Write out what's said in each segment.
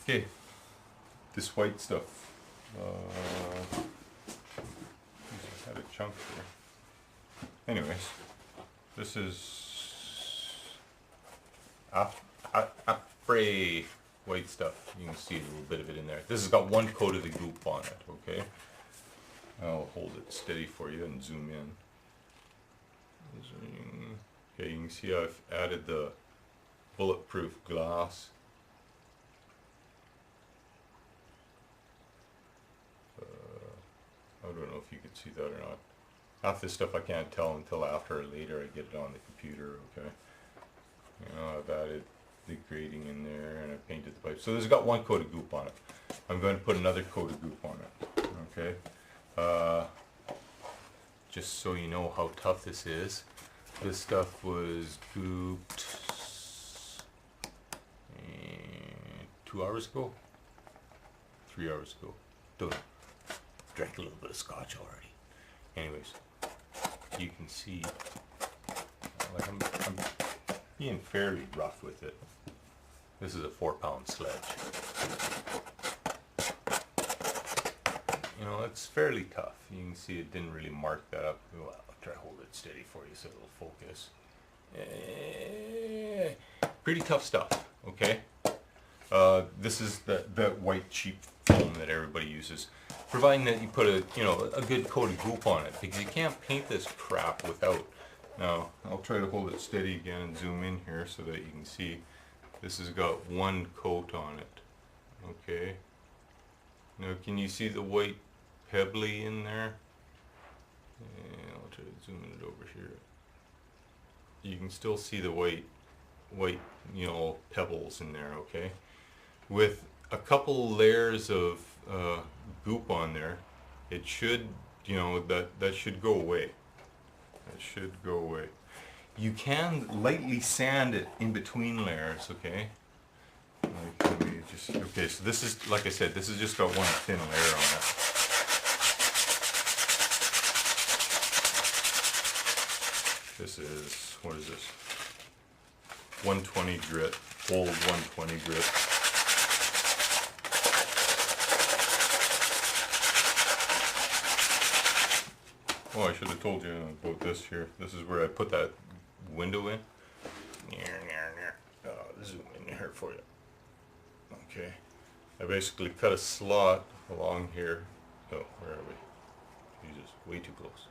Okay, this white stuff. I had a chunk here. Anyways, this is Afray white stuff. You can see a little bit of it in there. This has got one coat of the goop on it, okay? I'll hold it steady for you and zoom in. Okay, you can see I've added the bulletproof glass. I don't know if you could see that or not. Half this stuff I can't tell until after or later I get it on the computer, okay? You know, I've added the grating in there and I painted the pipe. So this has got one coat of goop on it. I'm going to put another coat of goop on it, okay? Just so you know how tough this is. This stuff was gooped 2 hours ago? 3 hours ago. Don't know. Drank a little bit of scotch already. Anyways, you can see, like I'm being fairly rough with it. This is a 4-pound sledge. You know, it's fairly tough. You can see it didn't really mark that up. Well, I'll try to hold it steady for you so it'll focus. Pretty tough stuff, okay? This is the white cheap foam that everybody uses, providing that you put a good coat of goop on it, because you can't paint this crap without. Now I'll try to hold it steady again and zoom in here so that you can see this has got one coat on it. Okay, now can you see the white pebbly in there? And I'll try to zoom it over here. You can still see the white pebbles in there, okay? With a couple layers of goop on there, it should, that should go away. That should go away. You can lightly sand it in between layers, okay? Like, let me just, okay, so this is, like I said, this has just got one thin layer on it. This is, what is this? 120 grit, old 120 grit. Oh, I should have told you about this here. This is where I put that window in. Zoom in here for you. Okay. I basically cut a slot along here. Oh, where are we? Jesus, way too close.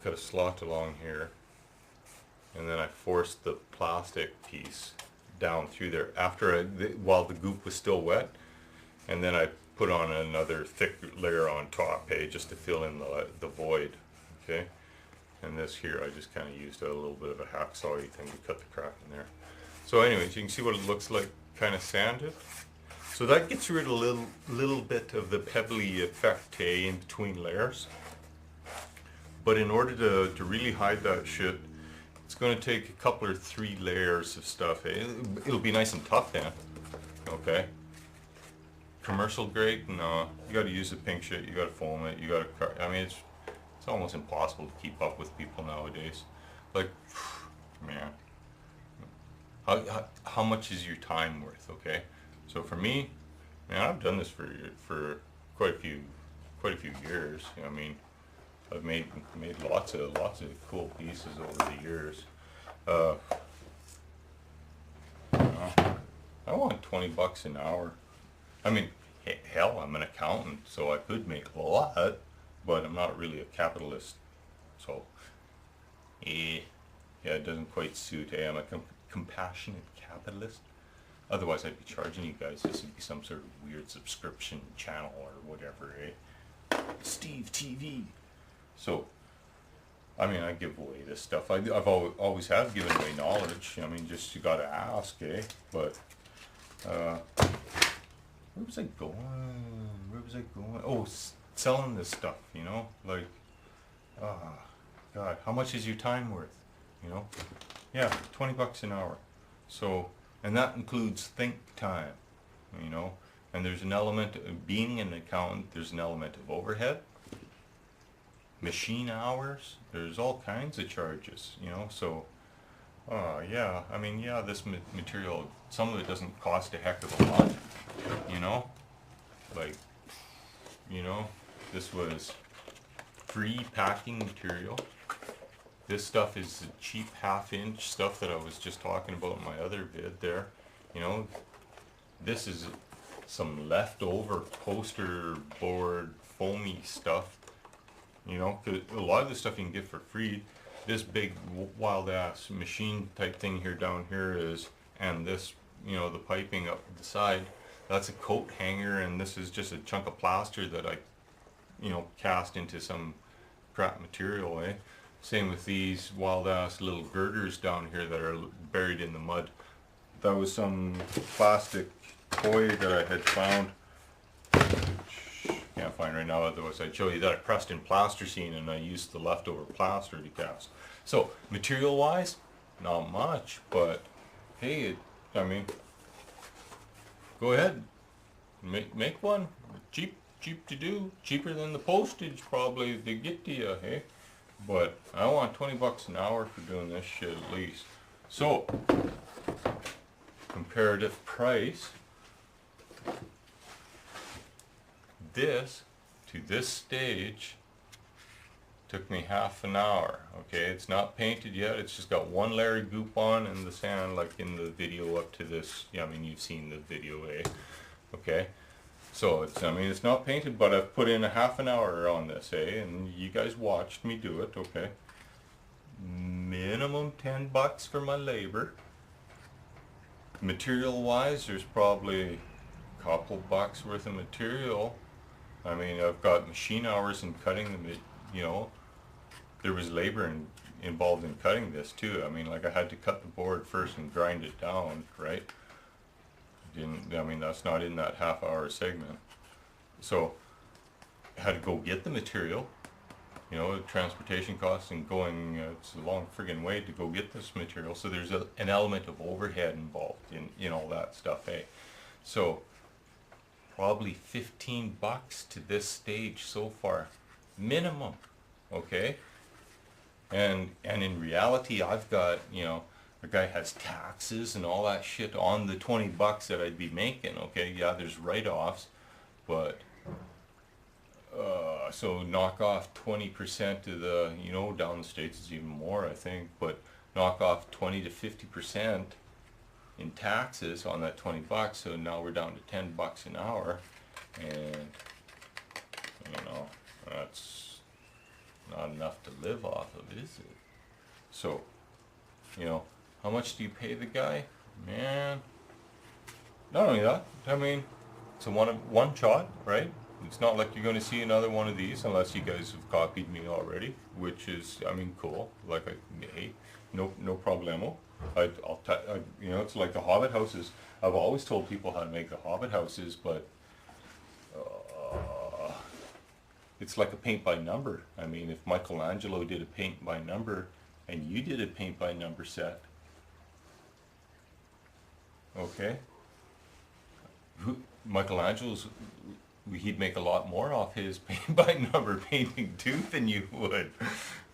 Cut a slot along here. And then I forced the plastic piece down through there while the goop was still wet. And then I put on another thick layer on top, just to fill in the void, okay? And this here, I just kind of used a little bit of a hacksaw-y thing to cut the crack in there. So anyways, you can see what it looks like, kind of sanded. So that gets rid of a little bit of the pebbly effect, in between layers. But in order to really hide that shit, it's going to take a couple or 3 layers of stuff. It'll be nice and tough then, okay? Commercial grade, no. You got to use the pink shit. You got to foam it. You got to. I mean, it's almost impossible to keep up with people nowadays. Like, man, how much is your time worth? Okay, so for me, man, I've done this for quite a few years. I mean, I've made lots of cool pieces over the years. I want $20 an hour. I mean, hell, I'm an accountant, so I could make a lot, but I'm not really a capitalist. So, yeah, it doesn't quite suit. I'm a compassionate capitalist. Otherwise, I'd be charging you guys. This would be some sort of weird subscription channel or whatever, Steve TV. So, I mean, I give away this stuff. I've always have given away knowledge. I mean, just you gotta ask, But, where was I going? Oh, selling this stuff, like, God, how much is your time worth, Yeah, $20 an hour. So, and that includes think time, and there's an element of being an accountant, there's an element of overhead, machine hours, there's all kinds of charges, so Yeah, I mean, yeah, this material, some of it doesn't cost a heck of a lot, you know? Like, you know, this was free packing material. This stuff is the cheap half-inch stuff that I was just talking about in my other vid there. You know, this is some leftover poster board foamy stuff. You know, 'cause a lot of the stuff you can get for free. This big wild ass machine type thing here down here is, and this, you know, the piping up the side, that's a coat hanger, and this is just a chunk of plaster that I, you know, cast into some crap material, eh? Same with these wild ass little girders down here that are buried in the mud. That was some plastic toy that I had found. Can't find right now, otherwise I'd show you that I pressed in plasticine and I used the leftover plaster to cast. So material wise, not much, but hey, I mean, go ahead, make one. Cheap to do, cheaper than the postage probably they get to you, hey? But I want 20 bucks an hour for doing this shit at least. So, comparative price, this to this stage took me half an hour. Okay, it's not painted yet, it's just got one layer of goop on and the sand like in the video up to this. Yeah, I mean, you've seen the video, eh? Okay, so it's, I mean, it's not painted, but I've put in a half an hour on this, eh? And you guys watched me do it, okay? Minimum 10 bucks for my labor. Material wise, there's probably a couple bucks worth of material. I mean, I've got machine hours in cutting the, you know, there was labor involved in cutting this too. I mean, like I had to cut the board first and grind it down, right? I mean, that's not in that half-hour segment. So I had to go get the material, you know, transportation costs and going, it's a long friggin' way to go get this material. So there's an element of overhead involved in all that stuff, eh? So probably 15 bucks to this stage so far, minimum, okay? And in reality, I've got, you know, the guy has taxes and all that shit on the 20 bucks that I'd be making, okay? Yeah, there's write-offs, but, so knock off 20% of the, you know, down the States is even more, I think, but knock off 20 to 50% in taxes on that 20 bucks, so now we're down to 10 bucks an hour, and, you know, that's not enough to live off of, is it? So, you know, how much do you pay the guy? Man, not only that, I mean, it's a one shot, right? It's not like you're going to see another one of these unless you guys have copied me already, which is, I mean, cool. Like, hey, no problemo. You know, it's like the Hobbit houses. I've always told people how to make the Hobbit houses, but it's like a paint by number. I mean, if Michelangelo did a paint by number and you did a paint by number set, okay, Michelangelo's, he'd make a lot more off his paint by number painting too than you would.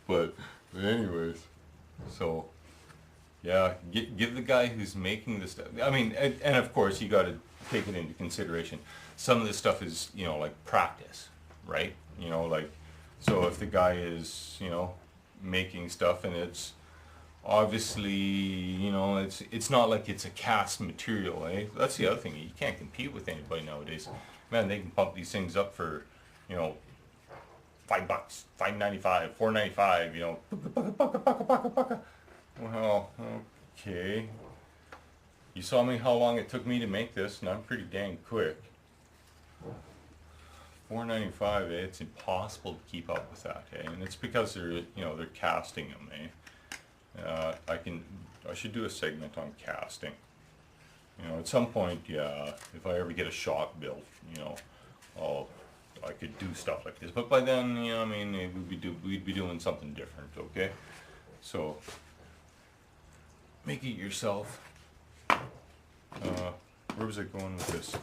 But anyways, so yeah, give the guy who's making this stuff, I mean, and of course you got to take it into consideration. Some of this stuff is, you know, like practice, right? You know, like, so if the guy is, you know, making stuff and it's obviously, you know, it's not like it's a cast material, eh? That's the other thing, you can't compete with anybody nowadays. Man, they can pump these things up for, you know, $5, $5.95, $4.95, you know. Well, okay. You saw me how long it took me to make this, and I'm pretty dang quick. $4.95, eh? It's impossible to keep up with that, eh? And it's because they're, you know, they're casting them, eh? I should do a segment on casting. You know, at some point, yeah, if I ever get a shop built, you know, I could do stuff like this. But by then, you know, I mean, we'd be doing something different, okay? So, make it yourself. Where was I going with this?